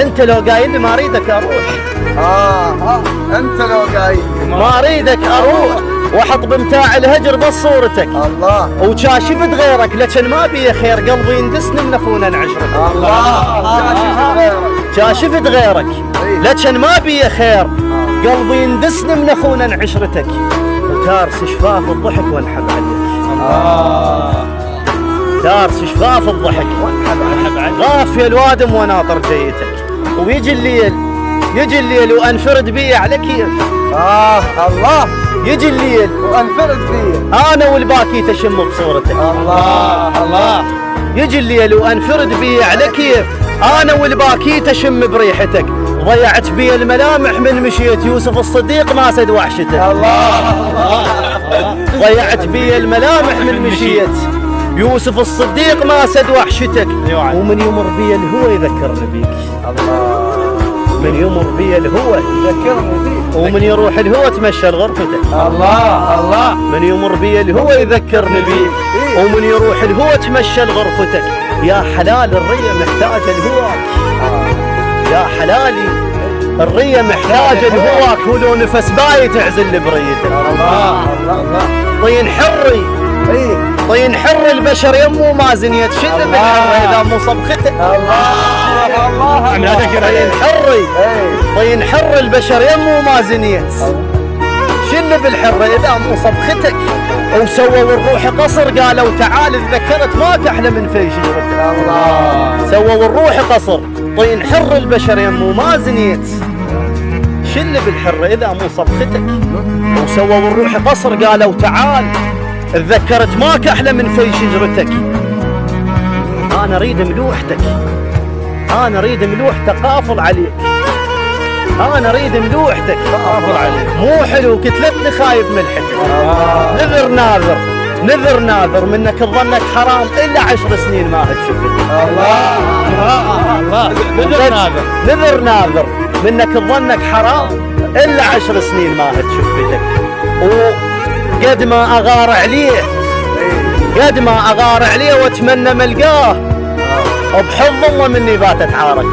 انت لو قايل لي ما اريدك اروح. انت لو قايل ما اريدك اروح واحط بمتاع الهجر بس صورتك. الله. وشاشفت غيرك لكن ما بي خير، قلبي يندسني من اخونا نعشرك. الله. شاشفت غيرك لكن ما بي خير، قلبي يندسني من اخونا نعشرتك. وتارس شفاف الضحك وانحب عليك. تارس شفاف الضحك وانحب عليك. غافي الوادم وناطر جيتك، ويجي الليل يجي الليل وانفرد بي على كيف. الله. يجي الليل وانفرد فيه انا والباكي تشم بصورتك. الله. يجي الليل وانفرد بي على كيف، انا والباكي تشم بريحتك. ضيعت بي الملامح من مشيت يوسف الصديق ما سد وحشتك. ضيعت بي الملامح من مشيت يوسف الصديق ما سد وحشتك. ومن يمر بي الهوى يذكرني بيك. من يمر بي الهوى يذكرني بيك. ومن يروح الهوى تمشى لغرفتك. الله. من يمر بي الهوى يذكرني بيك، ومن يروح الهوى تمشى لغرفتك. يا حلال الرية محتاجة لهواك. يا حلالي الرية محتاجة لهواك، ولو نفس باي تعزل بريتك. الله. طين حري طين حر البشر يمو ما زنيت شد بالحر اذا مو صبختك. الله. طين حري طين حر البشر يمو ما زنيت شل بالحر اذا مو صبختك. وسووا الروح قصر قالوا تعال تذكرت ما تحلى من في شجرتك. الله. سووا الروح قصر طين حر البشر يمو ما زنيت شل بالحر اذا مو صبختك. وسووا الروح قصر قالوا تعال تذكرت ماك احلى من في شجرتك. انا اريد ملوحتك، انا اريد ملوحتك قافل عليك. انا اريد ملوحتك قافل عليك. مو حلو كتلتني خايب ملحتك. نذر ناذر نذر ناذر منك تظنك حرام الا 10 سنين ما هتشفتك. الله. نذر ناذر نذر ناذر منك تظنك حرام الا 10 سنين ما هتشفتك. وقد ما اغار عليه قد ما اغار عليه واتمنى ملقاه بحظ الله مني باتت عارك.